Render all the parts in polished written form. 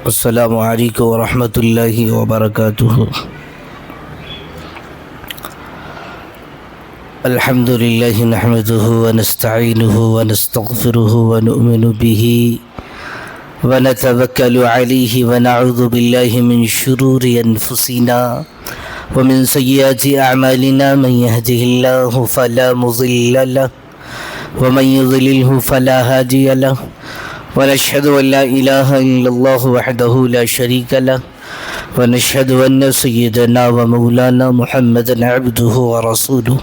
السلام علیکم ورحمۃ اللہ وبرکاتہ۔ الحمد للہ نحمده ونستعینه ونستغفره ونؤمن به ونتوکل علیہ ونعوذ باللہ من شرور انفسنا ومن سیئات اعمالنا، من يهده اللہ فلا مضل له ومن يضلله فلا هادی له، ونشهد أن لا إله إلا الله وحده لا شريك له، ونشهد أن سيدنا ومولانا محمدا عبده ورسوله،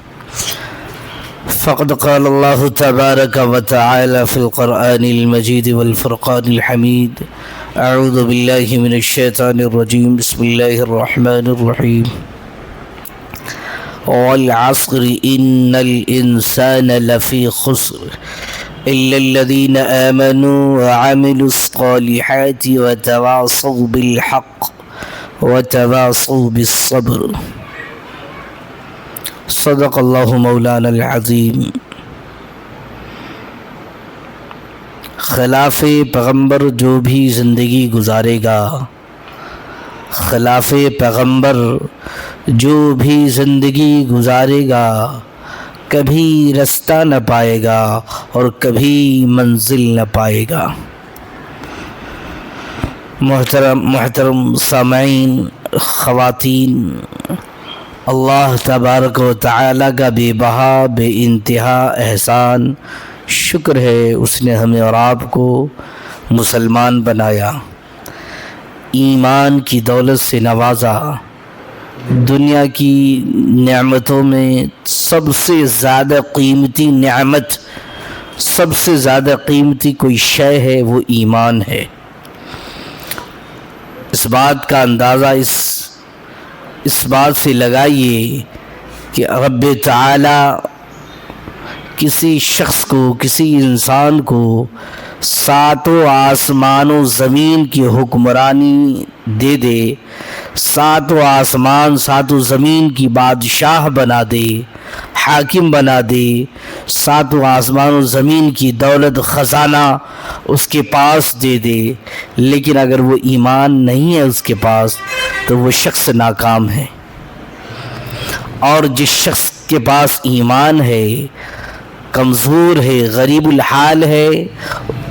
فقد قال الله تبارك وتعالى في القرآن المجيد والفرقان الحميد: أعوذ بالله من الشيطان الرجيم، بسم الله الرحمن الرحيم، والعصر إن الإنسان لفي خسر إلا الذين آمنوا وعملوا الصالحات وتواصوا بالحق وتواصوا بالصبر۔ صدق اللہ مولانا العظیم۔ خلاف پیغمبر جو بھی زندگی گزارے گا، خلاف پیغمبر جو بھی زندگی گزارے گا، کبھی رستہ نہ پائے گا اور کبھی منزل نہ پائے گا۔ محترم سامعین، خواتین، اللہ تبارک و تعالیٰ کا بے بہا بے انتہا احسان شکر ہے، اس نے ہمیں اور آپ کو مسلمان بنایا، ایمان کی دولت سے نوازا۔ دنیا کی نعمتوں میں سب سے زیادہ قیمتی نعمت، سب سے زیادہ قیمتی کوئی شے ہے، وہ ایمان ہے۔ اس بات کا اندازہ اس بات سے لگائیے کہ رب تعالی کسی شخص کو، کسی انسان کو ساتوں آسمان و زمین کی حکمرانی دے دے، ساتوں آسمان ساتوں زمین کی بادشاہ بنا دے، حاکم بنا دے، ساتوں آسمان و زمین کی دولت خزانہ اس کے پاس دے دے، لیکن اگر وہ ایمان نہیں ہے اس کے پاس تو وہ شخص ناکام ہے۔ اور جس شخص کے پاس ایمان ہے، کمزور ہے، غریب الحال ہے،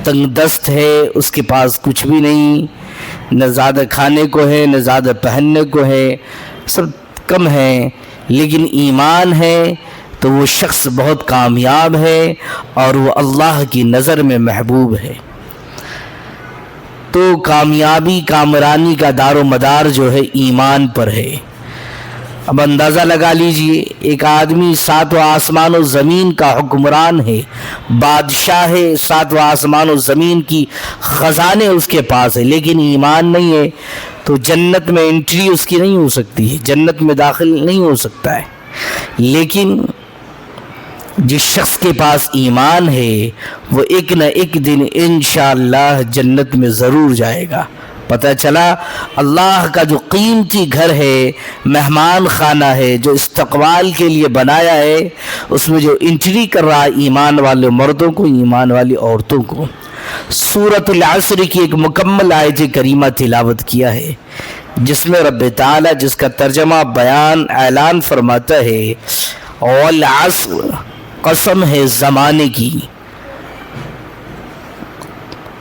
تنگ دست ہے، اس کے پاس کچھ بھی نہیں، نہ زیادہ کھانے کو ہے نہ زیادہ پہننے کو ہے، سب کم ہے، لیکن ایمان ہے تو وہ شخص بہت کامیاب ہے اور وہ اللہ کی نظر میں محبوب ہے۔ تو کامیابی کامرانی کا دار و مدار جو ہے ایمان پر ہے۔ اب اندازہ لگا لیجئے، ایک آدمی ساتوں آسمان و زمین کا حکمران ہے، بادشاہ ہے، ساتوں آسمان و زمین کی خزانے اس کے پاس ہے، لیکن ایمان نہیں ہے تو جنت میں انٹری اس کی نہیں ہو سکتی ہے، جنت میں داخل نہیں ہو سکتا ہے۔ لیکن جس شخص کے پاس ایمان ہے وہ ایک نہ ایک دن انشاءاللہ جنت میں ضرور جائے گا۔ پتہ چلا اللہ کا جو قیمتی گھر ہے، مہمان خانہ ہے، جو استقبال کے لیے بنایا ہے، اس میں جو انٹری کر رہا ہے ایمان والے مردوں کو، ایمان والی عورتوں کو۔ سورۃ العصر کی ایک مکمل آیت کریمہ تلاوت کیا ہے، جس میں رب تعالی، جس کا ترجمہ بیان اعلان فرماتا ہے: والعصر، قسم ہے زمانے کی۔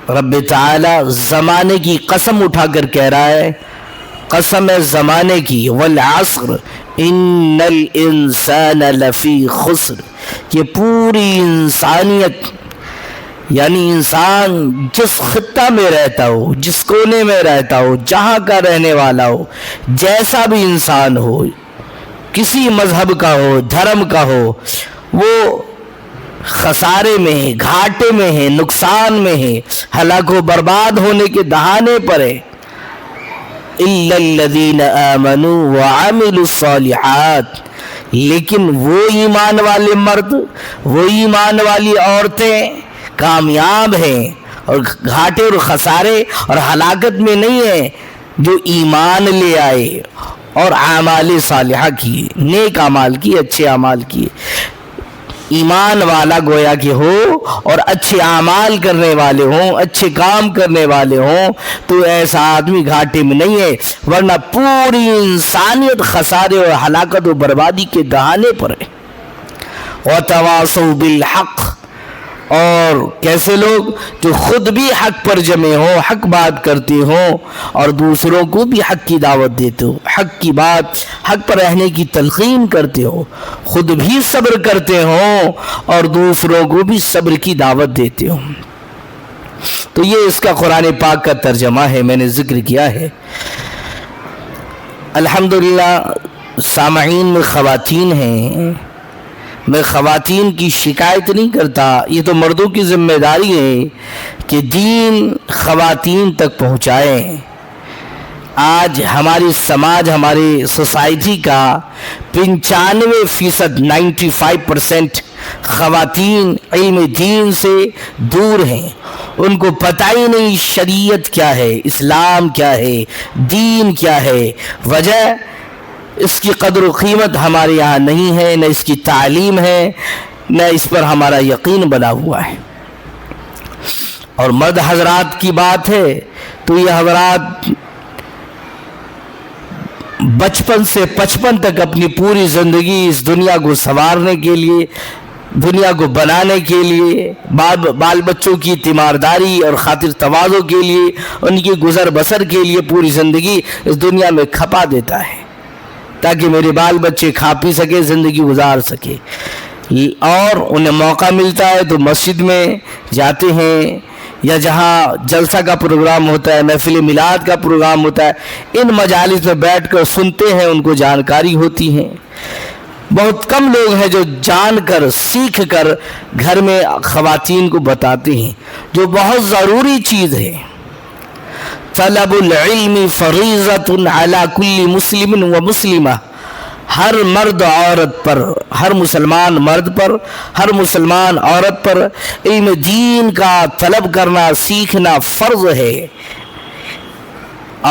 رب تعالی زمانے کی قسم اٹھا کر کہہ رہا ہے، قسم ہے زمانے کی، والعصر ان الانسان لفی خسر، کہ پوری انسانیت، یعنی انسان جس خطہ میں رہتا ہو، جس کونے میں رہتا ہو، جہاں کا رہنے والا ہو، جیسا بھی انسان ہو، کسی مذہب کا ہو، دھرم کا ہو، وہ خسارے میں ہے، گھاٹے میں ہے، نقصان میں ہے، ہلاک و برباد ہونے کے دہانے پر ہے۔ الا الذین آمنوا وعملوا الصالحات، لیکن وہ ایمان والے مرد، وہ ایمان والی عورتیں کامیاب ہیں اور گھاٹے اور خسارے اور ہلاکت میں نہیں ہیں، جو ایمان لے آئے اور اعمال صالحہ کیے، نیک اعمال کیے، اچھے اعمال کیے۔ ایمان والا گویا کہ ہو اور اچھے اعمال کرنے والے ہوں، اچھے کام کرنے والے ہوں، تو ایسا آدمی گھاٹے میں نہیں ہے، ورنہ پوری انسانیت خسارے اور ہلاکت و بربادی کے دہانے پر ہے۔ وَتَوَاصَوْا بِالْحَقِّ، اور کیسے لوگ جو خود بھی حق پر جمے ہوں، حق بات کرتے ہوں اور دوسروں کو بھی حق کی دعوت دیتے ہو، حق کی بات، حق پر رہنے کی تلقین کرتے ہو، خود بھی صبر کرتے ہوں اور دوسروں کو بھی صبر کی دعوت دیتے ہو۔ تو یہ اس کا قرآن پاک کا ترجمہ ہے، میں نے ذکر کیا ہے۔ الحمدللہ سامعین میں خواتین ہیں، میں خواتین کی شکایت نہیں کرتا، یہ تو مردوں کی ذمہ داری ہے کہ دین خواتین تک پہنچائیں۔ آج ہماری سماج، ہماری سوسائٹی کا 95% 95% خواتین علم دین سے دور ہیں، ان کو پتہ ہی نہیں شریعت کیا ہے، اسلام کیا ہے، دین کیا ہے۔ وجہ اس کی قدر و قیمت ہمارے یہاں نہیں ہے، نہ اس کی تعلیم ہے، نہ اس پر ہمارا یقین بنا ہوا ہے۔ اور مرد حضرات کی بات ہے تو یہ حضرات بچپن سے 55 تک اپنی پوری زندگی اس دنیا کو سنوارنے کے لیے، دنیا کو بنانے کے لیے، بال بچوں کی تیمارداری اور خاطر تواضع کے لیے، ان کی گزر بسر کے لیے پوری زندگی اس دنیا میں کھپا دیتا ہے تاکہ میرے بال بچے کھا پی سکے، زندگی گزار سکے۔ اور انہیں موقع ملتا ہے تو مسجد میں جاتے ہیں یا جہاں جلسہ کا پروگرام ہوتا ہے، محفل میلاد کا پروگرام ہوتا ہے، ان مجالس میں بیٹھ کر سنتے ہیں، ان کو جانکاری ہوتی ہے۔ بہت کم لوگ ہیں جو جان کر سیکھ کر گھر میں خواتین کو بتاتے ہیں، جو بہت ضروری چیز ہے۔ طلب العلم فریضۃ علی کل مسلم و مسلمہ، ہر مرد عورت پر، ہر مسلمان مرد پر، ہر مسلمان عورت پر علم دین کا طلب کرنا، سیکھنا فرض ہے،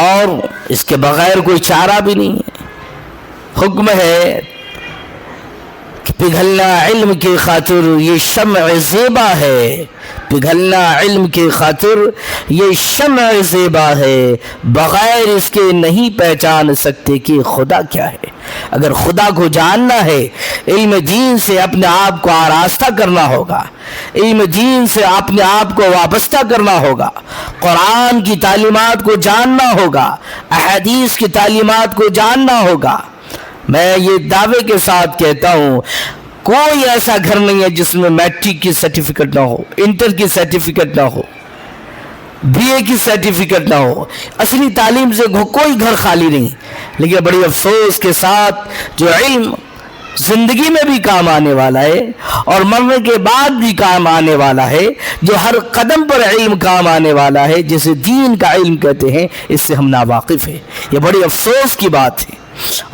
اور اس کے بغیر کوئی چارہ بھی نہیں ہے۔ حکم ہے کہ پگھلنا علم کی خاطر یہ شمع زیبا ہے، پگھلنا علم کی خاطر یہ شمع زیبا ہے، بغیر اس کے نہیں پہچان سکتے کہ خدا کیا ہے۔ اگر خدا کو جاننا ہے، علم دین سے اپنے آپ کو آراستہ کرنا ہوگا، علم دین سے اپنے آپ کو وابستہ کرنا ہوگا، قرآن کی تعلیمات کو جاننا ہوگا، احادیث کی تعلیمات کو جاننا ہوگا۔ میں یہ دعوے کے ساتھ کہتا ہوں، کوئی ایسا گھر نہیں ہے جس میں میٹرک کی سرٹیفکیٹ نہ ہو، انٹر کی سرٹیفکیٹ نہ ہو، بی اے کی سرٹیفکیٹ نہ ہو، اصلی تعلیم سے کوئی گھر خالی نہیں۔ لیکن بڑی افسوس کے ساتھ جو علم زندگی میں بھی کام آنے والا ہے اور مرنے کے بعد بھی کام آنے والا ہے، جو ہر قدم پر علم کام آنے والا ہے، جسے دین کا علم کہتے ہیں، اس سے ہم ناواقف ہیں۔ یہ بڑی افسوس کی بات ہے۔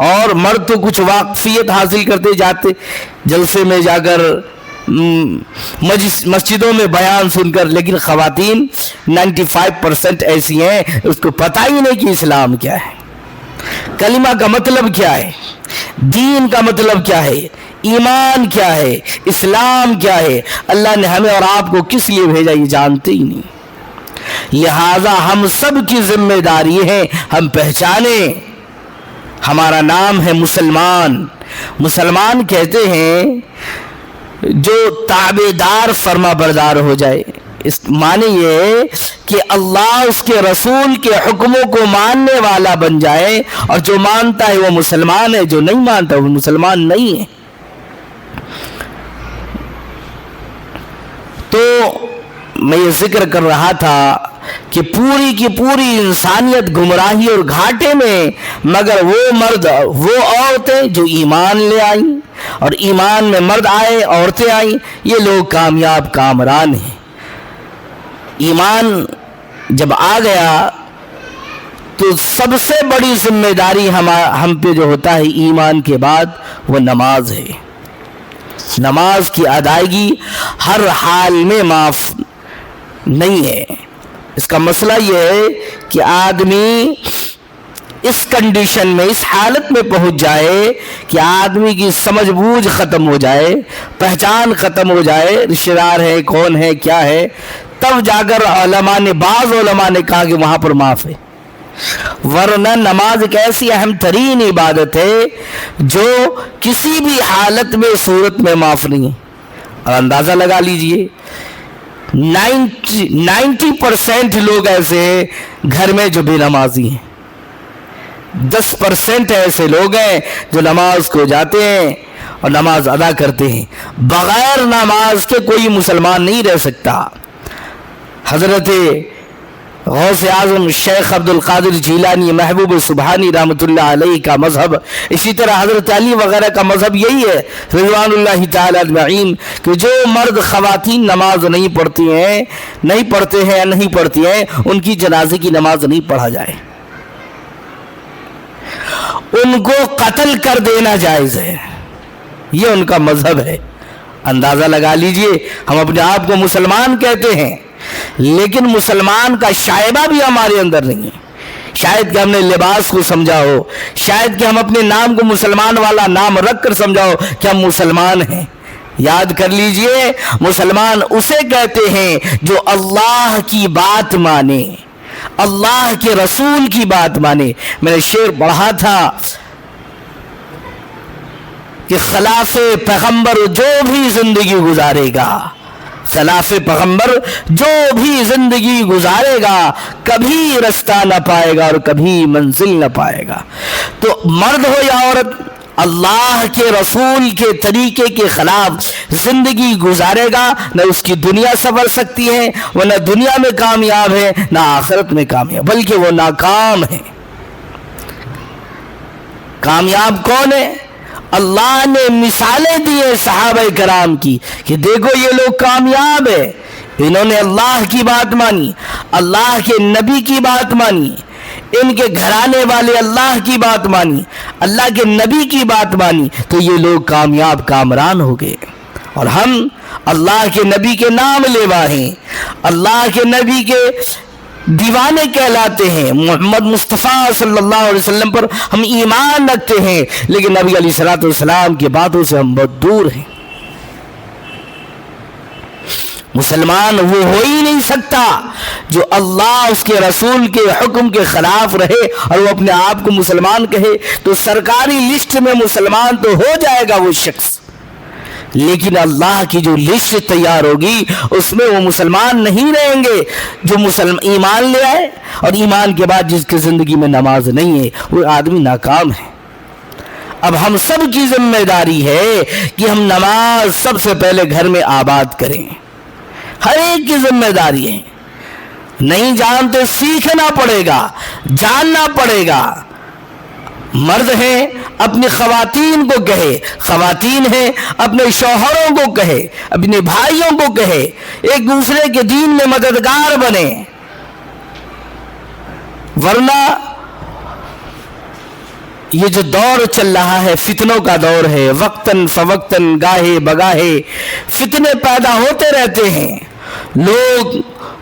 اور مرد تو کچھ واقفیت حاصل کرتے جاتے، جلسے میں جا کر، مسجدوں میں بیان سن کر، لیکن خواتین 95% ایسی ہیں اس کو پتہ ہی نہیں کہ اسلام کیا ہے، کلمہ کا مطلب کیا ہے، دین کا مطلب کیا ہے، ایمان کیا ہے، اسلام کیا ہے، اللہ نے ہمیں اور آپ کو کس لیے بھیجا یہ جانتے ہی نہیں۔ لہذا ہم سب کی ذمہ داری ہے ہم پہچانیں، ہمارا نام ہے مسلمان۔ مسلمان کہتے ہیں جو تابعدار فرما بردار ہو جائے، اس معنی یہ ہے کہ اللہ اس کے رسول کے حکموں کو ماننے والا بن جائے، اور جو مانتا ہے وہ مسلمان ہے، جو نہیں مانتا وہ مسلمان نہیں ہے۔ تو میں یہ ذکر کر رہا تھا کہ پوری کی پوری انسانیت گمراہی اور گھاٹے میں، مگر وہ مرد، وہ عورتیں جو ایمان لے آئیں، اور ایمان میں مرد آئے، عورتیں آئیں، یہ لوگ کامیاب کامران ہیں۔ ایمان جب آ گیا تو سب سے بڑی ذمہ داری ہم پہ جو ہوتا ہے ایمان کے بعد، وہ نماز ہے۔ نماز کی ادائیگی ہر حال میں معاف نہیں ہے۔ اس کا مسئلہ یہ ہے کہ آدمی اس کنڈیشن میں، اس حالت میں پہنچ جائے کہ آدمی کی سمجھ بوجھ ختم ہو جائے، پہچان ختم ہو جائے، رشتہ دار ہے کون ہے کیا ہے، تب جا کر بعض علماء نے کہا کہ وہاں پر معاف ہے، ورنہ نماز ایک ایسی اہم ترین عبادت ہے جو کسی بھی حالت میں صورت میں معاف نہیں ہے۔ اور اندازہ لگا لیجئے 90% لوگ ایسے ہیں گھر میں جو بے نمازی ہیں، 10% ایسے لوگ ہیں جو نماز کو جاتے ہیں اور نماز ادا کرتے ہیں۔ بغیر نماز کے کوئی مسلمان نہیں رہ سکتا۔ حضرت غوث اعظم شیخ عبد القادر جیلانی محبوب سبحانی رحمۃ اللہ علیہ کا مذہب، اسی طرح حضرت علی وغیرہ کا مذہب یہی ہے رضوان اللہ تعالی اجمعین کہ جو مرد خواتین نماز نہیں پڑھتی ہیں یا نہیں پڑھتی ہیں، ان کی جنازے کی نماز نہیں پڑھا جائے، ان کو قتل کر دینا جائز ہے، یہ ان کا مذہب ہے۔ اندازہ لگا لیجئے، ہم اپنے آپ کو مسلمان کہتے ہیں لیکن مسلمان کا شائبہ بھی ہمارے اندر نہیں ہے۔ شاید کہ ہم نے لباس کو سمجھا ہو، شاید کہ ہم اپنے نام کو مسلمان والا نام رکھ کر سمجھا ہو کہ ہم مسلمان ہیں۔ یاد کر لیجئے، مسلمان اسے کہتے ہیں جو اللہ کی بات مانے، اللہ کے رسول کی بات مانے۔ میں نے شعر پڑھا تھا کہ خلاف پیغمبر جو بھی زندگی گزارے گا، خلاف پیغمبر جو بھی زندگی گزارے گا، کبھی رستہ نہ پائے گا اور کبھی منزل نہ پائے گا۔ تو مرد ہو یا عورت، اللہ کے رسول کے طریقے کے خلاف زندگی گزارے گا، نہ اس کی دنیا سنور سکتی ہے، وہ نہ دنیا میں کامیاب ہے نہ آخرت میں کامیاب، بلکہ وہ ناکام ہے۔ کامیاب کون ہے؟ اللہ نے مثالیں دی ہیں صحابہ کرام کی کہ دیکھو یہ لوگ کامیاب ہے، انہوں نے اللہ کی بات مانی، اللہ کے نبی کی بات مانی، ان کے گھرانے والے اللہ کی بات مانی، اللہ کے نبی کی بات مانی، تو یہ لوگ کامیاب کامران ہو گئے۔ اور ہم اللہ کے نبی کے نام لیوا ہیں، اللہ کے نبی کے دیوانے کہلاتے ہیں، محمد مصطفیٰ صلی اللہ علیہ وسلم پر ہم ایمان رکھتے ہیں، لیکن نبی علیہ الصلوۃ والسلام کی باتوں سے ہم بہت دور ہیں۔ مسلمان وہ ہو ہی نہیں سکتا جو اللہ اس کے رسول کے حکم کے خلاف رہے اور وہ اپنے آپ کو مسلمان کہے۔ تو سرکاری لسٹ میں مسلمان تو ہو جائے گا وہ شخص، لیکن اللہ کی جو لسٹ تیار ہوگی اس میں وہ مسلمان نہیں رہیں گے۔ جو ایمان لے آئے اور ایمان کے بعد جس کی زندگی میں نماز نہیں ہے، وہ آدمی ناکام ہے۔ اب ہم سب کی ذمہ داری ہے کہ ہم نماز سب سے پہلے گھر میں آباد کریں، ہر ایک کی ذمہ داری ہے۔ نہیں جانتے سیکھنا پڑے گا، جاننا پڑے گا۔ مرد ہیں اپنی خواتین کو کہے، خواتین ہیں اپنے شوہروں کو کہے، اپنے بھائیوں کو کہے، ایک دوسرے کے دین میں مددگار بنے، ورنہ یہ جو دور چل رہا ہے فتنوں کا دور ہے، وقتاً فوقتاً گاہے بگاہے فتنے پیدا ہوتے رہتے ہیں، لوگ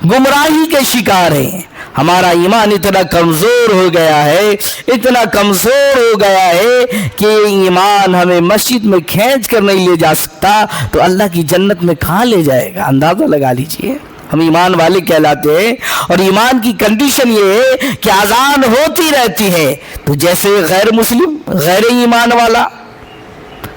گمراہی کے شکار ہیں۔ ہمارا ایمان اتنا کمزور ہو گیا ہے، اتنا کمزور ہو گیا ہے کہ ایمان ہمیں مسجد میں کھینچ کر نہیں لے جا سکتا تو اللہ کی جنت میں کہاں لے جائے گا؟ اندازہ لگا لیجئے۔ ہم ایمان والے کہلاتے ہیں اور ایمان کی کنڈیشن یہ ہے کہ اذان ہوتی رہتی ہے، تو جیسے غیر مسلم، غیر ایمان والا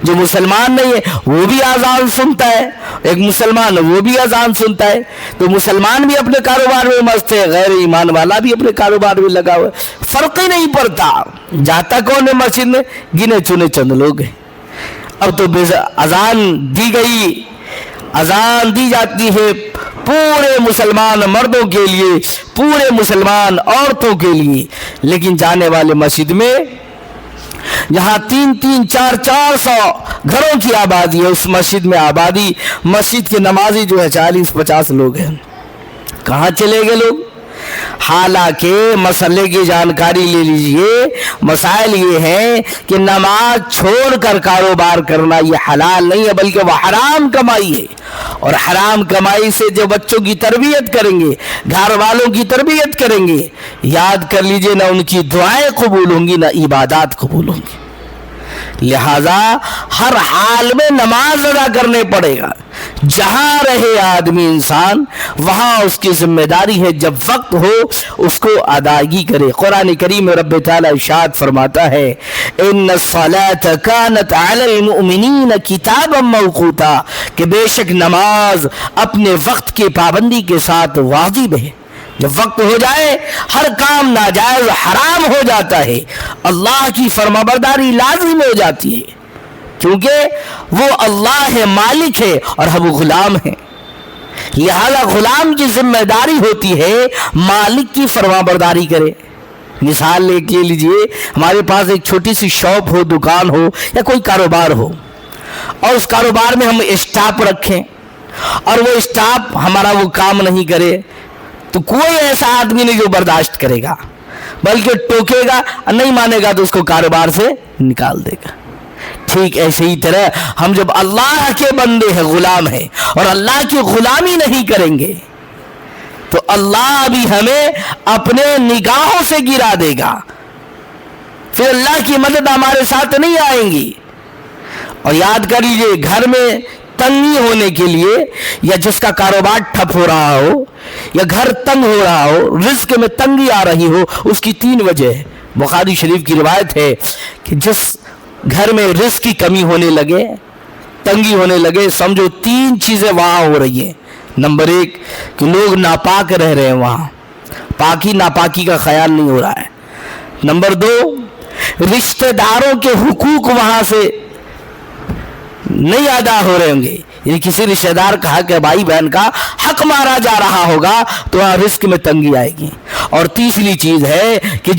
جو مسلمان نہیں ہے وہ بھی اذان سنتا ہے، ایک مسلمان وہ بھی اذان سنتا ہے، تو مسلمان بھی اپنے کاروبار میں مست ہے، غیر ایمان والا بھی اپنے کاروبار میں لگا ہوا ہے، فرق ہی نہیں پڑتا۔ جاتا کون ہے مسجد میں؟ گنے چنے چند لوگ ہیں۔ اب تو اذان دی گئی، اذان دی جاتی ہے پورے مسلمان مردوں کے لیے، پورے مسلمان عورتوں کے لیے، لیکن جانے والے مسجد میں جہاں 300 400 گھروں کی آبادی ہے، اس مسجد میں آبادی، مسجد کے نمازی جو ہے 40-50 لوگ ہیں، کہاں چلے گئے لوگ؟ حالانکہ مسئلے کی جانکاری لے لیجئے، مسائل یہ ہیں کہ نماز چھوڑ کر کاروبار کرنا یہ حلال نہیں ہے بلکہ وہ حرام کمائی ہے، اور حرام کمائی سے جو بچوں کی تربیت کریں گے، گھر والوں کی تربیت کریں گے، یاد کر لیجئے نہ ان کی دعائیں قبول ہوں گی نہ عبادات قبول ہوں گی۔ لہذا ہر حال میں نماز ادا کرنے پڑے گا، جہاں رہے آدمی انسان وہاں اس کی ذمہ داری ہے جب وقت ہو اس کو ادائیگی کرے۔ قرآن کریم میں رب تعالیٰ ارشاد فرماتا ہے ان الصلاۃ کانت علی المؤمنین کتابا موقوتا، کہ بے شک نماز اپنے وقت کی پابندی کے ساتھ واجب ہے۔ جب وقت ہو جائے ہر کام ناجائز حرام ہو جاتا ہے، اللہ کی فرمانبرداری لازم ہو جاتی ہے، کیونکہ وہ اللہ ہے، مالک ہے اور ہم غلام ہیں۔ لہذا غلام کی ذمہ داری ہوتی ہے مالک کی فرمانبرداری کرے۔ مثال لے کے لیجئے، ہمارے پاس ایک چھوٹی سی شاپ ہو، دکان ہو یا کوئی کاروبار ہو، اور اس کاروبار میں ہم اسٹاف رکھیں اور وہ اسٹاف ہمارا وہ کام نہیں کرے، تو کوئی ایسا آدمی نہیں جو برداشت کرے گا، بلکہ ٹوکے گا، نہیں مانے گا تو اس کو کاروبار سے نکال دے گا۔ ٹھیک ایسے ہی طرح ہم جب اللہ کے بندے ہیں، غلام ہیں، اور اللہ کی غلامی نہیں کریں گے تو اللہ بھی ہمیں اپنے نگاہوں سے گرا دے گا، پھر اللہ کی مدد ہمارے ساتھ نہیں آئیں گی۔ اور یاد کر لیجئے، گھر میں تنگی ہونے کے لیے یا جس کا کاروبار ٹھپ ہو رہا ہو یا گھر تنگ ہو رہا ہو، رزق میں تنگی آ رہی ہو، اس کی 3 وجہ ہے۔ بخاری شریف کی روایت ہے کہ جس گھر میں رزق کی کمی ہونے لگے، تنگی ہونے لگے، سمجھو 3 چیزیں وہاں ہو رہی ہیں۔ نمبر 1 کہ لوگ ناپاک رہ رہے ہیں، وہاں پاکی ناپاکی کا خیال نہیں ہو رہا ہے۔ نمبر 2 رشتہ داروں کے حقوق وہاں سے نہیں ادا ہو رہے ہوں گے، یعنی کسی رشتہ دار کا حق ہے، بھائی بہن کا حق مارا جا رہا ہوگا تو وہاں رزق میں تنگی آئے گی۔ اور تیسری چیز ہے کہ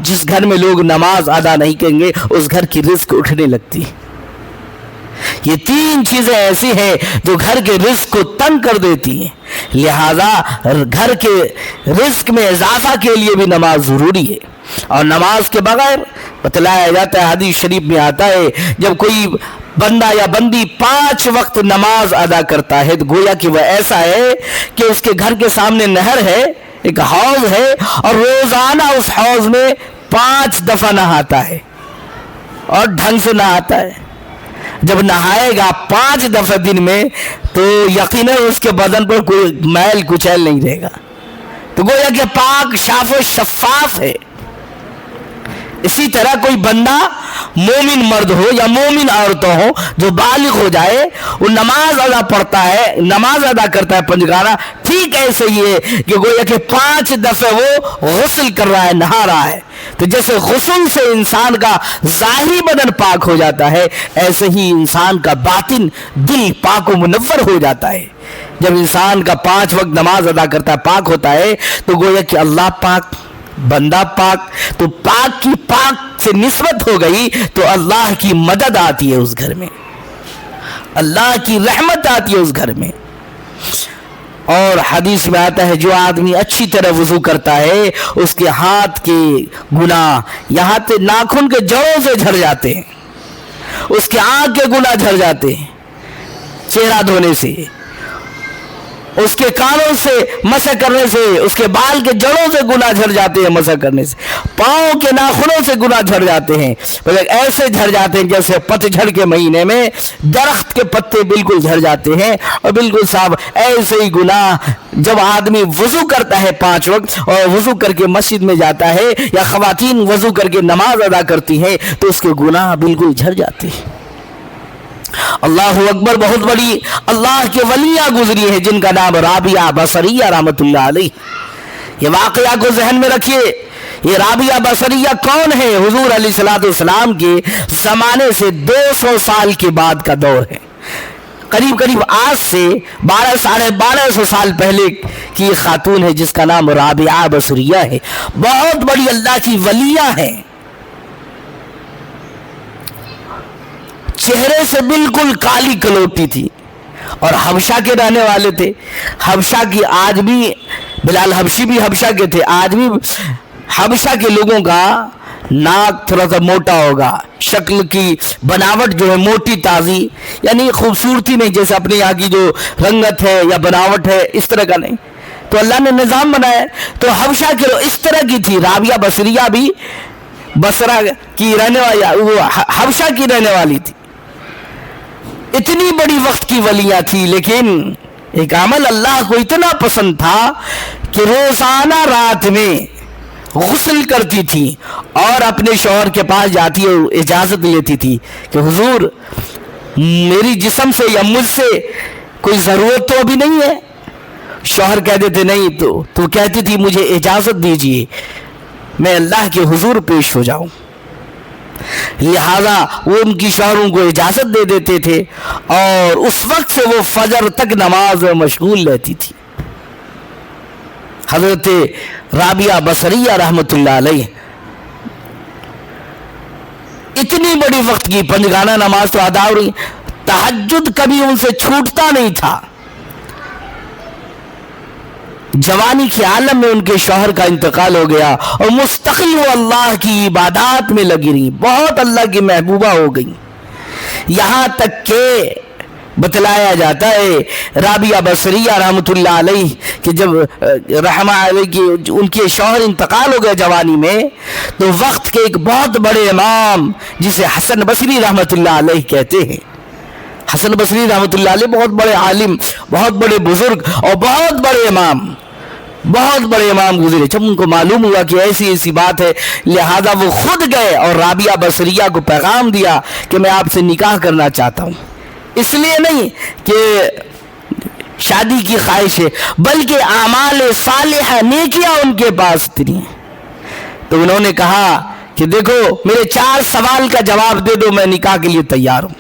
جس گھر میں لوگ نماز ادا نہیں کریں گے اس گھر کی رزق اٹھنے لگتی۔ یہ 3 چیزیں ایسی ہیں جو گھر کے رزق کو تنگ کر دیتی ہیں، لہذا گھر کے رزق میں اضافہ کے لیے بھی نماز ضروری ہے۔ اور نماز کے بغیر بتلایا جاتا ہے، حدیث شریف میں آتا ہے، جب کوئی بندہ یا بندی 5 وقت نماز ادا کرتا ہے تو گویا کہ وہ ایسا ہے کہ اس کے گھر کے سامنے نہر ہے، ایک حوض ہے، اور روزانہ اس حوض میں 5 دفعہ نہاتا ہے اور ڈھنگ سے نہاتا ہے۔ جب نہائے گا 5 دفعہ دن میں تو یقیناً اس کے بدن پر کوئی میل کچیل نہیں رہے گا، تو گویا کہ پاک شاف و شفاف ہے۔ اسی طرح کوئی بندہ مومن مرد ہو یا مومن عورتوں ہو جو بالغ ہو جائے، وہ نماز ادا پڑھتا ہے، نماز ادا کرتا ہے 5 گانا، ٹھیک ایسے ہی ہے کہ گویا کہ 5 دفعہ وہ غسل کر رہا ہے، نہا رہا ہے۔ تو جیسے غسل سے انسان کا ظاہری بدن پاک ہو جاتا ہے، ایسے ہی انسان کا باطن دل پاک و منور ہو جاتا ہے۔ جب انسان کا 5 وقت نماز ادا کرتا ہے، پاک ہوتا ہے، تو گویا کہ اللہ پاک، بندہ پاک، تو پاک کی پاک سے نسبت ہو گئی تو اللہ کی مدد آتی ہے اس گھر میں، اللہ کی رحمت آتی ہے اس گھر میں۔ اور حدیث میں آتا ہے جو آدمی اچھی طرح وضو کرتا ہے اس کے ہاتھ کے گناہ یہاں تے ناخن کے جڑوں سے جھڑ جاتے ہیں، اس کے آنکھ کے گناہ جھڑ جاتے ہیں چہرہ دھونے سے، اس کے کانوں سے مسح کرنے سے، اس کے بال کے جڑوں سے گناہ جھڑ جاتے ہیں مسح کرنے سے، پاؤں کے ناخنوں سے گناہ جھڑ جاتے ہیں، ایسے جھڑ جاتے ہیں جیسے پتجھڑ کے مہینے میں درخت کے پتے بالکل جھڑ جاتے ہیں اور بالکل صاف۔ ایسے ہی گناہ جب آدمی وضو کرتا ہے 5 وقت اور وضو کر کے مسجد میں جاتا ہے، یا خواتین وضو کر کے نماز ادا کرتی ہیں، تو اس کے گناہ بالکل جھڑ جاتے ہیں۔ اللہ اکبر، بہت بڑی اللہ کے ولیاں گزری ہیں جن کا نام رابعہ بصریہ رحمت اللہ علیہ۔ یہ واقعہ کو ذہن میں رکھیے، یہ رابعہ بصریہ کون ہے؟ حضور علیہ الصلوۃ والسلام کے زمانے سے 200 سال کے بعد کا دور ہے، قریب آج سے 1200 سال پہلے کی خاتون ہے جس کا نام رابعہ بصریہ ہے، بہت بڑی اللہ کی ولیاں ہیں، چہرے سے بالکل کالی کلوٹی تھی اور حبشہ کے رہنے والے تھے۔ حبشہ کی آج بھی بلال حبشی بھی حبشہ کے تھے، آج بھی حبشہ کے لوگوں کا ناک تھوڑا سا موٹا ہوگا، شکل کی بناوٹ جو ہے موٹی تازی، یعنی خوبصورتی نہیں جیسے اپنے یہاں کی جو رنگت ہے یا بناوٹ ہے اس طرح کا نہیں، تو اللہ نے نظام بنایا. تو حبشہ کے لوگ اس طرح کی تھی. رابعہ بصریہ بھی بصرہ کی رہنے والی، وہ حبشہ کی رہنے والی تھی. اتنی بڑی وقت کی ولیاں تھی، لیکن ایک عمل اللہ کو اتنا پسند تھا کہ روزانہ رات میں غسل کرتی تھی اور اپنے شوہر کے پاس جاتی اور اجازت لیتی تھی کہ حضور میری جسم سے یا مجھ سے کوئی ضرورت تو ابھی نہیں ہے. شوہر کہہ دیتے نہیں، تو کہتی تھی مجھے اجازت دیجیے میں اللہ کے حضور پیش ہو جاؤں. لہذا وہ ان کی شوہروں کو اجازت دے دیتے تھے اور اس وقت سے وہ فجر تک نماز میں مشغول رہتی تھی. حضرت رابعہ بصریہ رحمۃ اللہ علیہ اتنی بڑی وقت کی پنجگانہ نماز تو ادا ہو رہی، تہجد کبھی ان سے چھوٹتا نہیں تھا. جوانی کے عالم میں ان کے شوہر کا انتقال ہو گیا اور مستقل وہ اللہ کی عبادات میں لگی رہی، بہت اللہ کی محبوبہ ہو گئی. یہاں تک کہ بتلایا جاتا ہے رابعہ بصریہ رحمۃ اللہ علیہ کہ جب رحمہ علیہ کی ان کے شوہر انتقال ہو گیا جوانی میں، تو وقت کے ایک بہت بڑے امام جسے حسن بصری رحمۃ اللہ علیہ کہتے ہیں، حسن بصری رحمۃ اللہ علیہ بہت بڑے عالم، بہت بڑے بزرگ اور بہت بڑے امام گزرے. جب ان کو معلوم ہوا کہ ایسی بات ہے، لہذا وہ خود گئے اور رابعہ بصریہ کو پیغام دیا کہ میں آپ سے نکاح کرنا چاہتا ہوں. اس لیے نہیں کہ شادی کی خواہش ہے، بلکہ اعمال صالحہ نیکیاں ان کے پاس تھی. تو انہوں نے کہا کہ دیکھو میرے 4 سوال کا جواب دے دو، میں نکاح کے لیے تیار ہوں.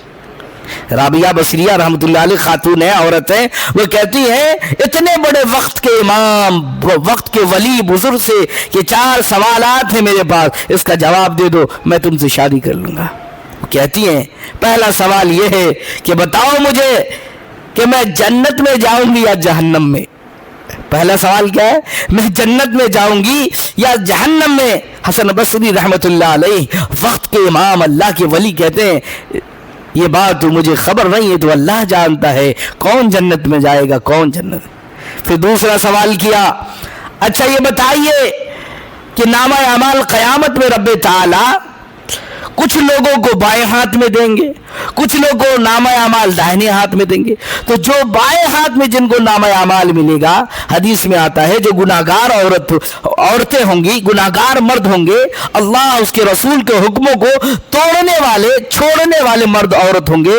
رابعہ بصریہ رحمۃ اللہ علیہ خاتون ہے، عورت ہے، وہ کہتی ہے اتنے بڑے وقت کے امام، وقت کے ولی بزرگ سے کہ 4 سوالات ہیں میرے پاس، اس کا جواب دے دو میں تم سے شادی کر لوں گا. کہتی ہیں پہلا سوال یہ ہے کہ بتاؤ مجھے کہ میں جنت میں جاؤں گی یا جہنم میں. پہلا سوال کیا ہے؟ میں جنت میں جاؤں گی یا جہنم میں. حسن بصری رحمۃ اللہ علیہ وقت کے امام، اللہ کے ولی کہتے ہیں یہ بات تو مجھے خبر نہیں ہے، تو اللہ جانتا ہے کون جنت میں جائے گا کون جنت. پھر دوسرا سوال کیا، اچھا یہ بتائیے کہ نامہ اعمال قیامت میں رب تعالی کچھ لوگوں کو بائیں ہاتھ میں دیں گے، کچھ لوگوں کو نامہ اعمال داہنے ہاتھ میں دیں گے. تو جو بائیں ہاتھ میں جن کو نامہ اعمال ملے گا، حدیث میں آتا ہے جو گناہگار عورتیں ہوں گی، گناہگار مرد ہوں گے، اللہ اس کے رسول کے حکموں کو توڑنے والے چھوڑنے والے مرد عورت ہوں گے،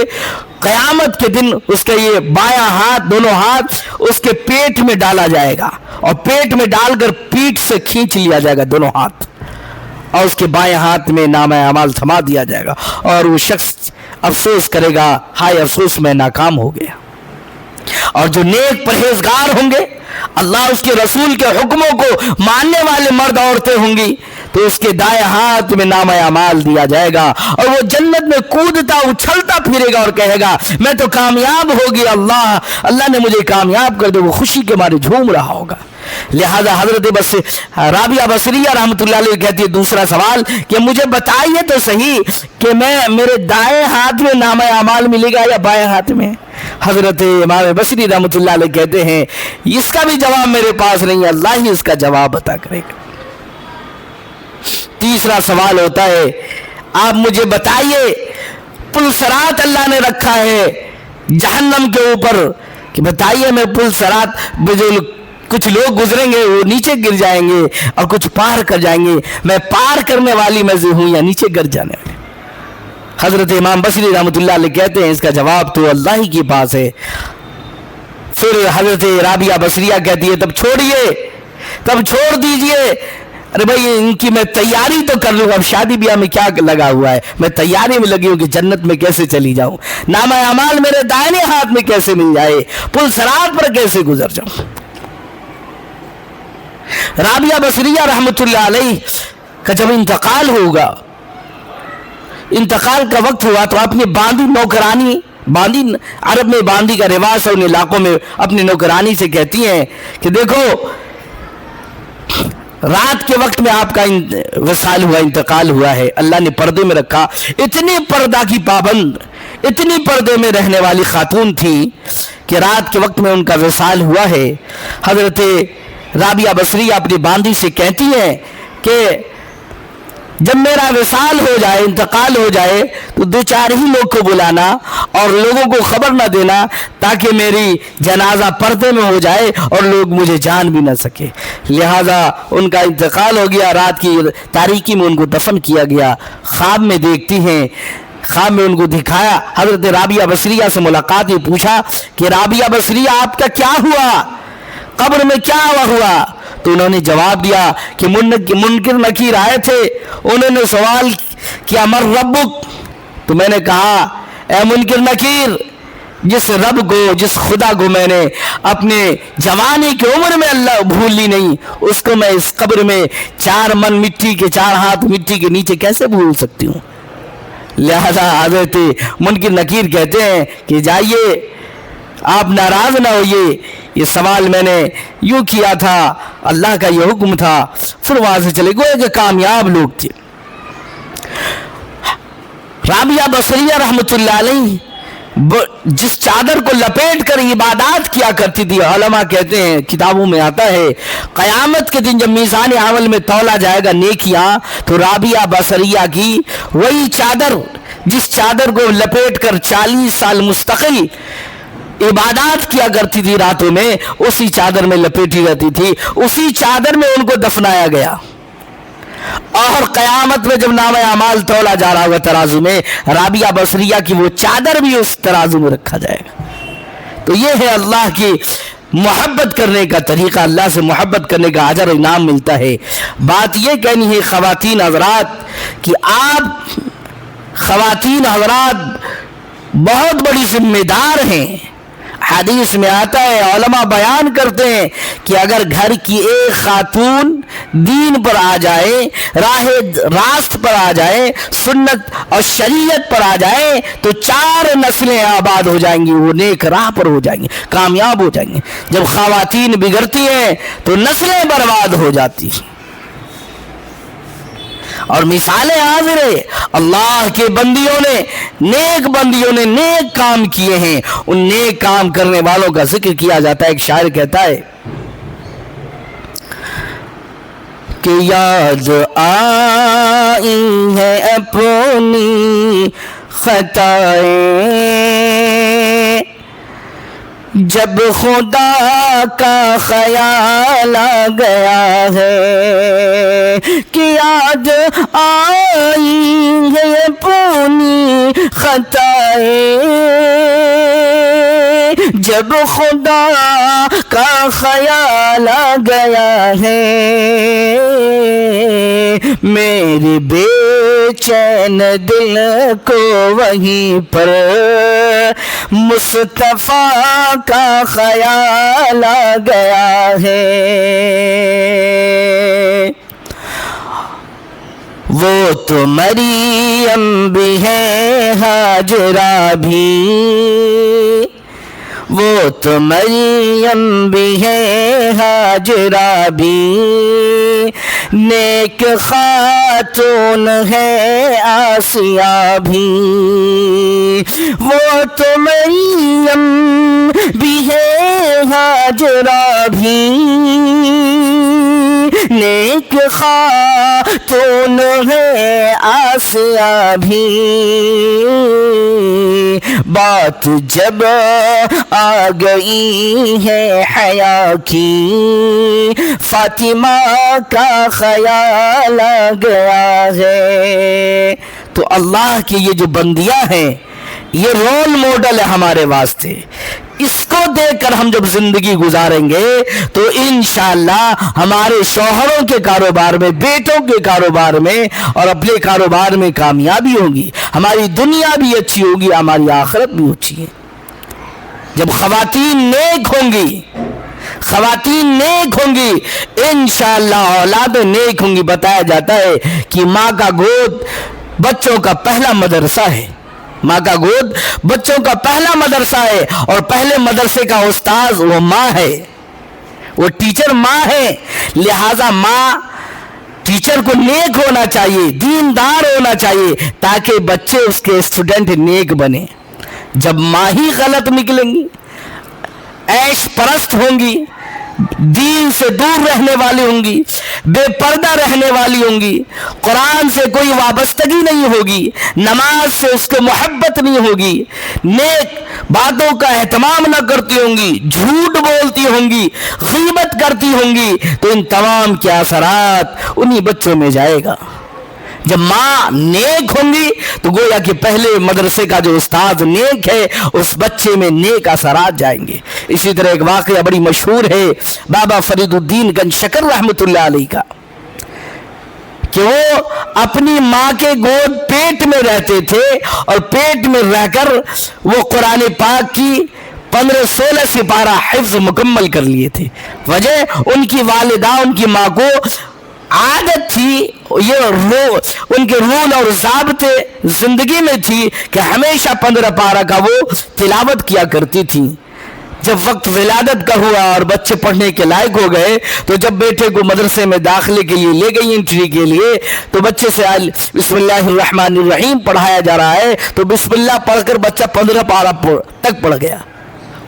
قیامت کے دن اس کا یہ بایاں ہاتھ، دونوں ہاتھ اس کے پیٹ میں ڈالا جائے گا اور پیٹ میں ڈال کر پیٹھ سے کھینچ لیا جائے گا دونوں ہاتھ، اور اس کے بائیں ہاتھ میں نامہ اعمال تھما دیا جائے گا، اور وہ شخص افسوس کرے گا ہائے افسوس میں ناکام ہو گیا. اور جو نیک پرہیزگار ہوں گے، اللہ اس کے رسول کے حکموں کو ماننے والے مرد عورتیں ہوں گی، تو اس کے دائیں ہاتھ میں نامہ اعمال دیا جائے گا اور وہ جنت میں کودتا اچھلتا پھرے گا اور کہے گا میں تو کامیاب ہو گیا، اللہ نے مجھے کامیاب کر دیا. وہ خوشی کے مارے جھوم رہا ہوگا. لہذا حضرت رابعہ بصریہ رحمۃ اللہ علیہ کہتی ہے دوسرا سوال کہ مجھے بتائیے تو صحیح کہ میرے دائیں ہاتھ میں نامہ اعمال ملے گا یا بائیں ہاتھ میں. حضرت امام بصری رحمۃ اللہ علیہ کہتے ہیں اس کا بھی جواب میرے پاس نہیں ہے، اللہ ہی اس کا جواب عطا کرے گا. تیسرا سوال ہوتا ہے آپ مجھے بتائیے پل صراط اللہ نے رکھا ہے جہنم کے اوپر، کہ بتائیے میں پل صراط کچھ لوگ گزریں گے وہ نیچے گر جائیں گے اور کچھ پار کر جائیں گے، میں پار کرنے والی میں سے ہوں یا نیچے گر جانے والی. حضرت امام بصری رحمۃ اللہ علیہ کہتے ہیں اس کا جواب تو اللہ ہی کے پاس ہے. پھر حضرت رابعہ بصریہ کہتی ہے تب چھوڑیے، تب چھوڑ دیجئے، ارے بھائی ان کی میں تیاری تو کر لوں، اب شادی بیاہ میں کیا لگا ہوا ہے، میں تیاری میں لگی ہوں کہ جنت میں کیسے چلی جاؤں، نامہ اعمال میرے دائیں ہاتھ میں کیسے مل جائے، پل صراط پر کیسے گزر جاؤں. رابعہ بصریہ رحمۃ اللہ علیہ کا جب انتقال ہوگا، انتقال کا وقت ہوا تو اپنی باندی نوکرانی، باندی عرب میں باندی کا رواج ہے، ان علاقوں میں اپنی نوکرانی سے کہتی ہیں کہ دیکھو رات کے وقت میں آپ کا وصال ہوا، انتقال ہوا ہے، اللہ نے پردے میں رکھا. اتنی پردہ کی پابند، اتنی پردے میں رہنے والی خاتون تھی کہ رات کے وقت میں ان کا وصال ہوا ہے. حضرت رابعہ بصریہ اپنی باندی سے کہتی ہیں کہ جب میرا وصال ہو جائے، انتقال ہو جائے، تو 2-4 ہی لوگ کو بلانا اور لوگوں کو خبر نہ دینا، تاکہ میری جنازہ پردے میں ہو جائے اور لوگ مجھے جان بھی نہ سکے. لہذا ان کا انتقال ہو گیا، رات کی تاریکی میں ان کو دفن کیا گیا. خواب میں دیکھتی ہیں، خواب میں ان کو دکھایا، حضرت رابعہ بصریہ سے ملاقات، پوچھا کہ رابعہ بصریہ آپ کا کیا ہوا، قبر میں کیا ہوا؟ تو انہوں نے جواب دیا کہ منکر نکیر آئے تھے، انہوں نے سوال کیا من ربک؟ تو میں نے کہا اے منکر نکیر، جس رب کو، جس خدا کو میں نے اپنے جوانی کی عمر میں اللہ بھولی نہیں، اس کو میں اس قبر میں 4 من مٹی کے، 4 ہاتھ مٹی کے نیچے کیسے بھول سکتی ہوں؟ لہذا حضرت منکر نکیر کہتے ہیں کہ جائیے، آپ ناراض نہ ہوئیے، یہ سوال میں نے یوں کیا تھا، اللہ کا یہ حکم تھا. پھر وہاں سے چلے گئے کہ کامیاب لوگ تھے. رابعہ بصریہ رحمۃ اللہ علیہ جس چادر کو لپیٹ کر عبادات کیا کرتی تھی، علماء کہتے ہیں، کتابوں میں آتا ہے، قیامت کے دن جب میزان عمل میں تولا جائے گا نیکیاں، تو رابعہ بصریہ کی وہی چادر، جس چادر کو لپیٹ کر 40 سال مستقل عبادات کیا کرتی تھی راتوں میں، اسی چادر میں لپیٹی رہتی تھی، اسی چادر میں ان کو دفنایا گیا. اور قیامت میں جب نامہ اعمال تولا جا رہا ہوگا ترازو میں، رابعہ بصریہ کی وہ چادر بھی اس ترازو میں رکھا جائے گا. تو یہ ہے اللہ کی محبت کرنے کا طریقہ، اللہ سے محبت کرنے کا اجر و انعام ملتا ہے. بات یہ کہنی ہے خواتین حضرات کہ آپ خواتین حضرات بہت بڑی ذمہ دار ہیں. حدیث میں آتا ہے، علماء بیان کرتے ہیں کہ اگر گھر کی ایک خاتون دین پر آ جائے، راہ راست پر آ جائے، سنت اور شریعت پر آ جائے، تو 4 نسلیں آباد ہو جائیں گی، وہ نیک راہ پر ہو جائیں گی، کامیاب ہو جائیں گے. جب خواتین بگڑتی ہیں تو نسلیں برباد ہو جاتی ہیں. اور مثالیں حاضر ہے، اللہ کے بندیوں نے، نیک بندیوں نے نیک کام کیے ہیں، ان نیک کام کرنے والوں کا ذکر کیا جاتا ہے. ایک شاعر کہتا ہے کہ یاد آئی ہے اپنی خطائیں جب خدا کا خیال آ گیا ہے، کہ یاد آئی ہے اپنی خطائیں جب خدا کا خیال آ گیا ہے. میرے بے چین دل کو وہیں پر مصطفیٰ کا خیال آ گیا ہے. وہ تو مریم بھی ہے، ہاجرہ بھی، وہ تو مریم بھی ہے، ہاجرہ بھی، نیک خاتون ہے آسیہ بھی. وہ تو مریم بھی ہے، ہاجرہ بھی، نیک خاتون ہے آسیہ بھی. بات جب آ گئی ہے حیا کی، فاطمہ کا خیال آ گیا ہے. تو اللہ کی یہ جو بندیاں ہیں، یہ رول ماڈل ہے ہمارے واسطے. اس کو دیکھ کر ہم جب زندگی گزاریں گے تو انشاءاللہ ہمارے شوہروں کے کاروبار میں، بیٹوں کے کاروبار میں اور اپنے کاروبار میں کامیابی ہوگی. ہماری دنیا بھی اچھی ہوگی، ہماری آخرت بھی اچھی ہے. جب خواتین نیک ہوں گی، خواتین نیک ہوں گی، انشاءاللہ اولاد نیک ہوں گی. بتایا جاتا ہے کہ ماں کا گود بچوں کا پہلا مدرسہ ہے. ماں کا گود بچوں کا پہلا مدرسہ ہے، اور پہلے مدرسے کا استاذ وہ ماں ہے، وہ ٹیچر ماں ہے. لہذا ماں ٹیچر کو نیک ہونا چاہیے، دیندار ہونا چاہیے، تاکہ بچے اس کے اسٹوڈنٹ نیک بنے۔ جب ماں ہی غلط نکلیں گی، عیش پرست ہوں گی، دین سے دور رہنے والی ہوں گی، بے پردہ رہنے والی ہوں گی، قرآن سے کوئی وابستگی نہیں ہوگی، نماز سے اس کو محبت نہیں ہوگی، نیک باتوں کا اہتمام نہ کرتی ہوں گی، جھوٹ بولتی ہوں گی، غیبت کرتی ہوں گی، تو ان تمام کے اثرات انہی بچوں میں جائے گا۔ جب ماں نیک ہوں گی تو گویا کہ پہلے مدرسے کا جو استاد نیک ہے، اس بچے میں نیک اثرات جائیں گے۔ اسی طرح ایک واقعہ بڑی مشہور ہے بابا فرید الدین گنج شکر رحمۃ اللہ علیہ کا، کہ وہ اپنی ماں کے گود پیٹ میں رہتے تھے، اور پیٹ میں رہ کر وہ قرآن پاک کی 15-16 سپارہ حفظ مکمل کر لیے تھے۔ وجہ ان کی والدہ، ان کی ماں کو عادت تھی، یہ ان کے رول اور ضابطے زندگی میں تھی کہ ہمیشہ 15 پارہ کا وہ تلاوت کیا کرتی تھی۔ جب وقت ولادت کا ہوا اور بچے پڑھنے کے لائق ہو گئے، تو جب بیٹے کو مدرسے میں داخلے کے لیے لے گئی انٹری کے لیے، تو بچے سے بسم اللہ الرحمن الرحیم پڑھایا جا رہا ہے، تو بسم اللہ پڑھ کر بچہ 15 پارہ تک پڑھ گیا۔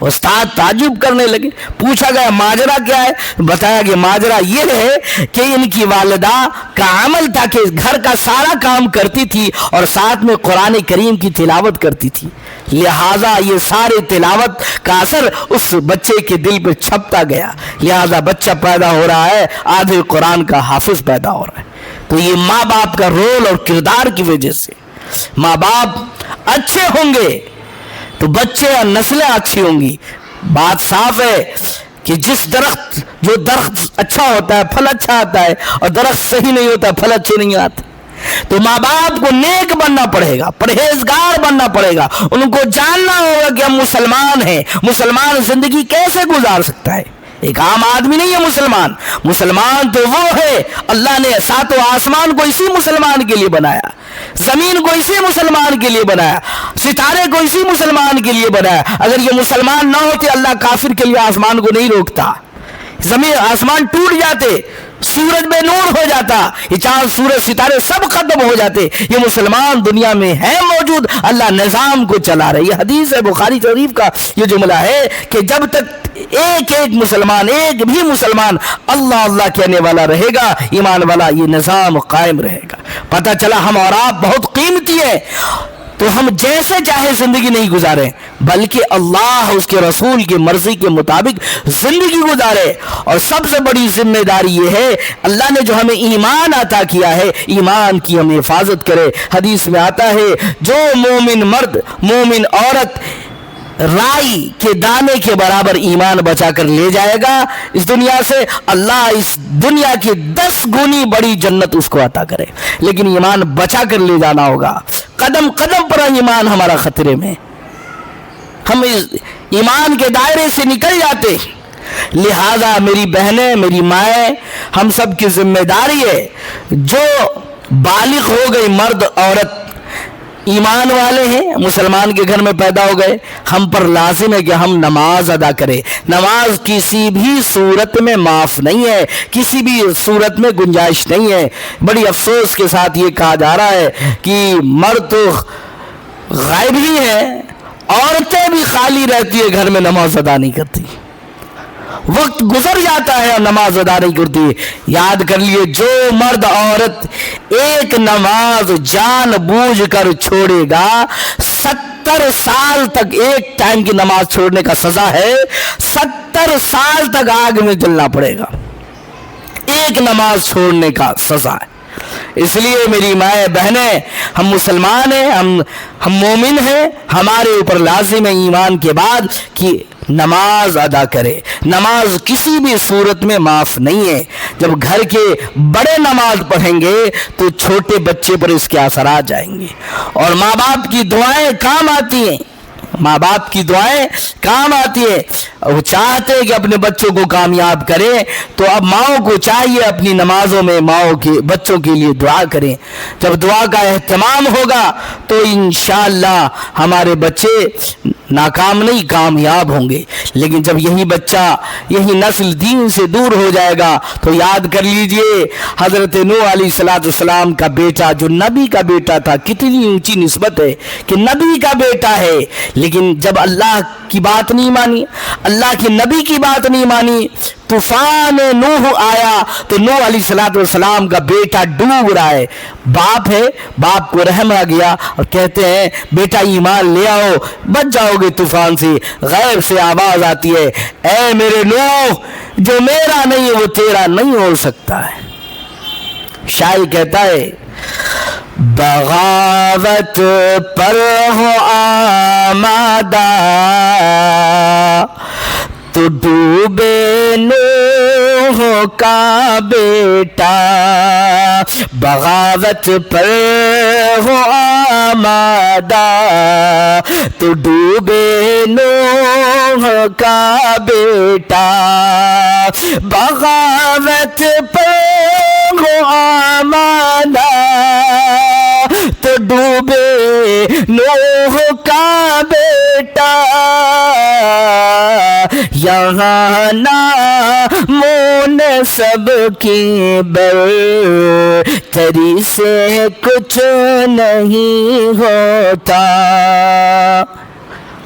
استاد تعجب کرنے لگے، پوچھا گیا ماجرا کیا ہے؟ بتایا کہ ماجرا یہ ہے کہ ان کی والدہ کا عمل تھا کہ گھر کا سارا کام کرتی تھی اور ساتھ میں قرآن کریم کی تلاوت کرتی تھی، لہٰذا یہ سارے تلاوت کا اثر اس بچے کے دل پہ چھپتا گیا، لہٰذا بچہ پیدا ہو رہا ہے آدھے قرآن کا حافظ پیدا ہو رہا ہے۔ تو یہ ماں باپ کا رول اور کردار کی وجہ سے، ماں باپ اچھے ہوں گے تو بچے اور نسلیں اچھی ہوں گی۔ بات صاف ہے کہ جو درخت اچھا ہوتا ہے پھل اچھا آتا ہے، اور درخت صحیح نہیں ہوتا پھل اچھے نہیں آتے۔ تو ماں باپ کو نیک بننا پڑے گا، پرہیزگار بننا پڑے گا، ان کو جاننا ہوگا کہ ہم مسلمان ہیں، مسلمان زندگی کیسے گزار سکتا ہے۔ ایک عام آدمی نہیں ہے مسلمان، مسلمان تو وہ ہے، اللہ نے ساتوں آسمان کو اسی مسلمان کے لیے بنایا، زمین کو اسی مسلمان کے لیے بنایا، ستارے کو اسی مسلمان کے لیے بنایا۔ اگر یہ مسلمان نہ ہوتے، اللہ کافر کے لیے آسمان کو نہیں روکتا، زمین آسمان ٹوٹ جاتے، سورج بے نور ہو جاتا، یہ چاند سورج ستارے سب ختم ہو جاتے۔ یہ مسلمان دنیا میں ہے موجود، اللہ نظام کو چلا رہے۔ یہ حدیث ہے بخاری شریف کا، یہ جملہ ہے کہ جب تک ایک مسلمان، ایک بھی مسلمان اللہ اللہ کہنے والا رہے گا، ایمان والا، یہ نظام قائم رہے گا۔ پتہ چلا ہم اور آپ بہت قیمتی ہیں، تو ہم جیسے چاہے زندگی نہیں گزارے، بلکہ اللہ اس کے رسول کی مرضی کے مطابق زندگی گزارے۔ اور سب سے بڑی ذمہ داری یہ ہے، اللہ نے جو ہمیں ایمان عطا کیا ہے، ایمان کی ہم حفاظت کرے۔ حدیث میں آتا ہے جو مومن مرد، مومن عورت رائی کے دانے کے برابر ایمان بچا کر لے جائے گا اس دنیا سے، اللہ اس دنیا کی 10 گنی بڑی جنت اس کو عطا کرے۔ لیکن ایمان بچا کر لے جانا ہوگا، قدم قدم پر ایمان ہمارا خطرے میں، ہم ایمان کے دائرے سے نکل جاتے۔ لہذا میری بہنیں، میری مائیں، ہم سب کی ذمہ داری ہے، جو بالغ ہو گئی مرد عورت ایمان والے ہیں، مسلمان کے گھر میں پیدا ہو گئے، ہم پر لازم ہے کہ ہم نماز ادا کریں۔ نماز کسی بھی صورت میں معاف نہیں ہے، کسی بھی صورت میں گنجائش نہیں ہے۔ بڑی افسوس کے ساتھ یہ کہا جا رہا ہے کہ مرد تو غائب ہی ہیں، عورتیں بھی خالی رہتی ہے گھر میں، نماز ادا نہیں کرتی، وقت گزر جاتا ہے اور نماز ادا نہیں کرتی۔ یاد کر لیے، جو مرد عورت ایک نماز جان بوجھ کر چھوڑے گا، 70 سال تک ایک ٹائم کی نماز چھوڑنے کا سزا ہے، 70 سال تک آگ میں جلنا پڑے گا، ایک نماز چھوڑنے کا سزا ہے۔ اس لیے میری مائیں بہنیں، ہم مسلمان ہیں، ہم مومن ہیں، ہمارے اوپر لازم ہے ایمان کے بعد کہ نماز ادا کرے۔ نماز کسی بھی صورت میں معاف نہیں ہے۔ جب گھر کے بڑے نماز پڑھیں گے تو چھوٹے بچے پر اس کے اثرات جائیں گے، اور ماں باپ کی دعائیں کام آتی ہیں، ماں باپ کی دعائیں کام آتی ہیں۔ وہ چاہتے ہیں کہ اپنے بچوں کو کامیاب کریں، تو اب ماؤں کو چاہیے اپنی نمازوں میں ماؤں کے بچوں کے لیے دعا کریں۔ جب دعا کا اہتمام ہوگا تو انشاءاللہ ہمارے بچے ناکام نہیں کامیاب ہوں گے۔ لیکن جب یہی بچہ یہی نسل دین سے دور ہو جائے گا تو یاد کر لیجئے حضرت نوح علیہ السلام کا بیٹا جو نبی کا بیٹا تھا، کتنی اونچی نسبت ہے کہ نبی کا بیٹا ہے، لیکن جب اللہ کی بات نہیں مانی، اللہ کے نبی کی بات نہیں مانی، طوفان نوح آیا تو نوح علیہ السلام کا بیٹا ڈوب رہا ہے، باپ ہے، باپ کو رحم آ گیا اور کہتے ہیں بیٹا ایمان لے آؤ بچ جاؤ گے طوفان سے۔ غیب سے آواز آتی ہے، اے میرے نوح جو میرا نہیں ہے وہ تیرا نہیں ہو سکتا ہے۔ شاعر کہتا ہے بغاوت پر ہو آمادہ تو ڈوبے نوح کا بیٹا، بغاوت پر ہو آمادہ تو ڈوبے نوح کا بیٹا، بغاوت پر ہو آمادہ تو ڈوبے نوح کا بیٹا، یہاں نام و نسب کی برتری سے کچھ نہیں ہوتا۔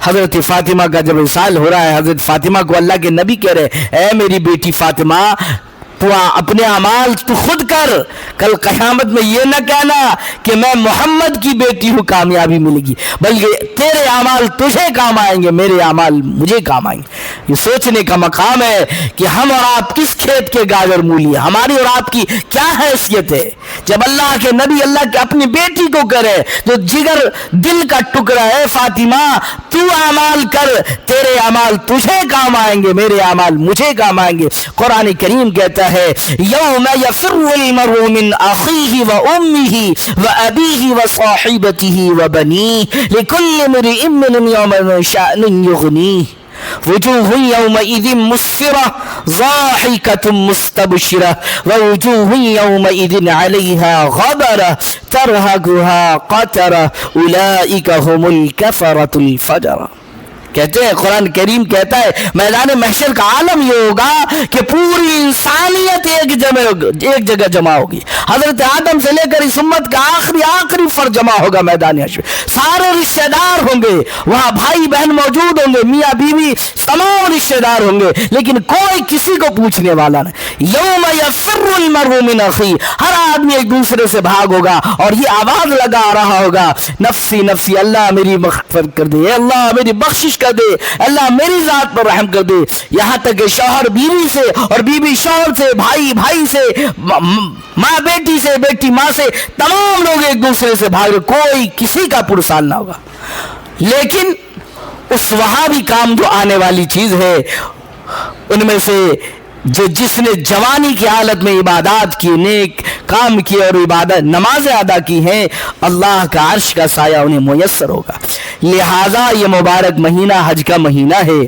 حضرت فاطمہ کا جب وصال ہو رہا ہے، حضرت فاطمہ کو اللہ کے نبی کہہ رہے اے میری بیٹی فاطمہ تو اپنے اعمال تو خود کر، کل قیامت میں یہ نہ کہنا کہ میں محمد کی بیٹی ہوں کامیابی ملے گی، بلکہ تیرے اعمال تجھے کام آئیں گے، میرے اعمال مجھے کام آئیں گے۔ یہ سوچنے کا مقام ہے کہ ہم اور آپ کس کھیت کے گاجر مولی، ہماری اور آپ کی کیا حیثیت ہے۔ جب اللہ کے نبی اللہ کے اپنی بیٹی کو کرے جو جگر دل کا ٹکڑا ہے، فاطمہ تو اعمال کر، تیرے اعمال تجھے کام آئیں گے، میرے اعمال مجھے کام آئیں گے۔ قرآن کریم کہتا ہے یوم یفر المرء من اخیہ و امہ و ابیہ و صاحبتہ و بنیہ لکل امرئ منہم یومئذ شأن یغنیہ وجوہ یومئذ مسفرہ ضاحکۃ مستبشرہ ووجوہ یومئذ علیہا غبرہ ترہقها قترہ اولئک هم الکفرۃ الفجرہ۔ کہتے ہیں قرآن کریم کہتا ہے میدان محشر کا عالم یہ ہوگا کہ پوری انسانیت ایک جگہ جمع ہوگی، حضرت آدم سے لے کر اس امت کا آخری فرد جمع ہوگا میدان محشر، سارے رشتہ دار ہوں گے وہاں، بھائی بہن موجود ہوں گے، میاں بیوی تمام رشتہ دار ہوں گے، لیکن کوئی کسی کو پوچھنے والا نہیں۔ یوم یفر المرء من اخیہ، ہر آدمی ایک دوسرے سے بھاگ ہوگا اور یہ آواز لگا رہا ہوگا نفسی نفسی، اللہ میری مغفرت کر دے، اللہ میری بخشش کر دے، اللہ میری ذات پر رحم کر دے۔ یہاں تک کہ شوہر بیوی سے اور بیوی شوہر سے، بھائی بھائی سے، ماں بیٹی سے، بیٹی ماں سے، تمام لوگ ایک دوسرے سے بھاگ رہے، کوئی کسی کا پرسال نہ ہوگا۔ لیکن اس وہاں بھی کام جو آنے والی چیز ہے ان میں سے جس نے جوانی کی حالت میں عبادات کی، نیک کام کیے اور عبادت نمازیں ادا کی ہیں، اللہ کا عرش کا سایہ انہیں میسر ہوگا۔ لہذا یہ مبارک مہینہ حج کا مہینہ ہے۔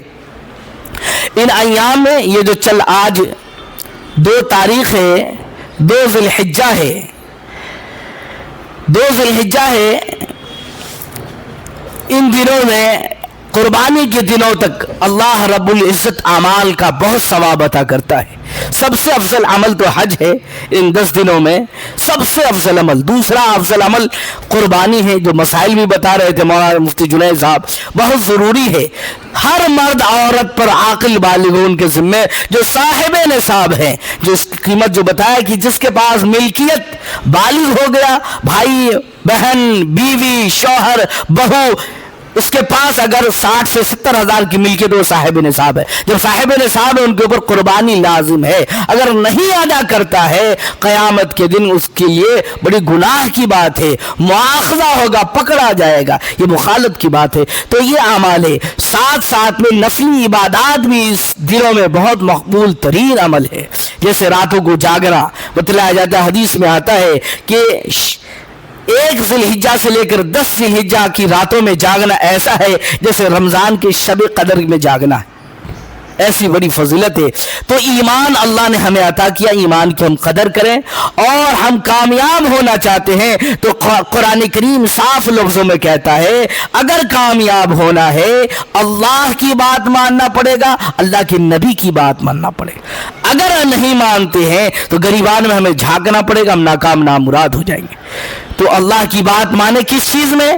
ان ایام میں یہ جو آج 2 تاریخ ہے، 2 ذی الحجہ ہے، 2 ذی الحجہ ہے، ان دنوں میں قربانی کے دنوں تک اللہ رب العزت اعمال کا بہت ثواب عطا کرتا ہے۔ سب سے افضل عمل تو حج ہے، ان 10 دنوں میں سب سے افضل عمل۔ دوسرا افضل عمل قربانی ہے، جو مسائل بھی بتا رہے تھے مولانا مفتی جنید صاحب، بہت ضروری ہے۔ ہر مرد عورت پر عاقل بالغون کے ذمے جو صاحب نصاب ہیں، جو اس کی قیمت جو بتایا کہ جس کے پاس ملکیت بالغ ہو گیا، بھائی بہن بیوی شوہر بہو، اس کے پاس اگر 60 سے 70 ہزار کی ملکیت وہ صاحب نصاب ہے۔ جب صاحب نصاب ہے ان کے اوپر قربانی لازم ہے، اگر نہیں ادا کرتا ہے قیامت کے دن اس کے لیے بڑی گناہ کی بات ہے، مواخذہ ہوگا، پکڑا جائے گا، یہ مخالفت کی بات ہے۔ تو یہ اعمال ہے، ساتھ میں نفلی عبادات بھی اس دنوں میں بہت مقبول ترین عمل ہے، جیسے راتوں کو جاگنا بتلایا جاتا ہے، حدیث میں آتا ہے کہ 1 ذی الحجہ سے لے کر 10 ذی الحجہ کی راتوں میں جاگنا ایسا ہے جیسے رمضان کے شب قدر میں جاگنا ہے۔ ایسی بڑی فضیلت ہے۔ تو ایمان اللہ نے ہمیں عطا کیا، ایمان کی ہم قدر کریں، اور ہم کامیاب ہونا چاہتے ہیں تو قرآن کریم صاف لفظوں میں کہتا ہے اگر کامیاب ہونا ہے اللہ کی بات ماننا پڑے گا، اللہ کے نبی کی بات ماننا پڑے گا۔ اگر نہیں مانتے ہیں تو گریبان میں ہمیں جھانکنا پڑے گا، ہم ناکام نامراد ہو جائیں گے۔ تو اللہ کی بات مانے کس چیز میں؟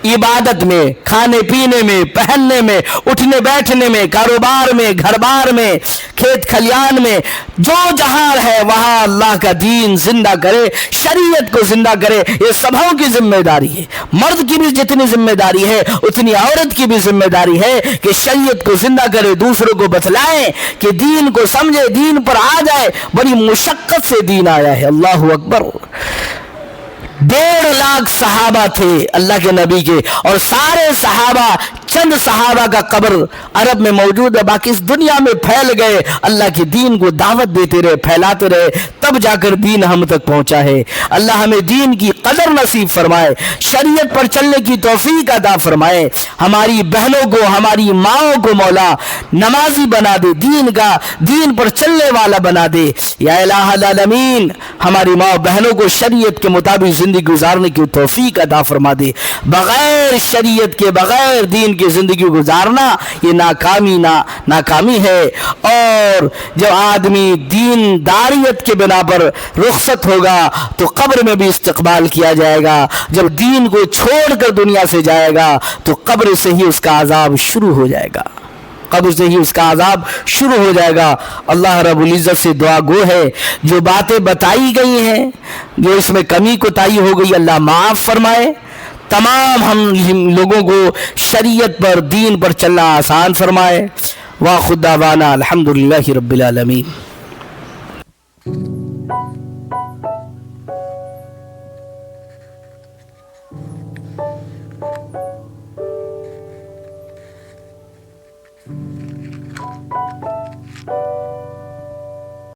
عبادت میں، کھانے پینے میں، پہننے میں، اٹھنے بیٹھنے میں، کاروبار میں، گھر بار میں، کھیت کھلیان میں، جو جہاں ہے وہاں اللہ کا دین زندہ کرے، شریعت کو زندہ کرے۔ یہ سبھوں کی ذمہ داری ہے، مرد کی بھی جتنی ذمہ داری ہے اتنی عورت کی بھی ذمہ داری ہے کہ شریعت کو زندہ کرے، دوسروں کو بتلائیں کہ دین کو سمجھے، دین پر آ جائے۔ بڑی مشقت سے دین آیا ہے، اللہ اکبر۔ 1.5 لاکھ صحابہ تھے اللہ کے نبی کے، اور سارے صحابہ، چند صحابہ کا قبر عرب میں موجود ہے، باقی اس دنیا میں پھیل گئے، اللہ کے دین کو دعوت دیتے رہے، پھیلاتے رہے، تب جا کر دین ہم تک پہنچا ہے۔ اللہ ہمیں دین کی قدر نصیب فرمائے، شریعت پر چلنے کی توفیق عطا فرمائے، ہماری بہنوں کو، ہماری ماؤں کو مولا نمازی بنا دے، دین پر چلنے والا بنا دے یا الہ العالمین۔ ہماری ماں بہنوں کو شریعت کے مطابق زندگی گزارنے کی توفیق عطا فرما دے۔ بغیر شریعت کے، بغیر دین کی زندگی گزارنا یہ ناکامی ہے۔ اور جب آدمی دین داریت کے بنا پر رخصت ہوگا تو قبر میں بھی استقبال کیا جائے گا، جب دین کو چھوڑ کر دنیا سے جائے گا تو قبر سے ہی اس کا عذاب شروع ہو جائے گا، قبر سے ہی اس کا عذاب شروع ہو جائے گا۔ اللہ رب العزت سے دعا گو ہے جو باتیں بتائی گئی ہیں، جو اس میں کمی کوتاہی ہو گئی، اللہ معاف فرمائے، تمام ہم لوگوں کو شریعت پر، دین پر چلنا آسان فرمائے۔ وآخر دعوانا الحمدللہ رب العالمین۔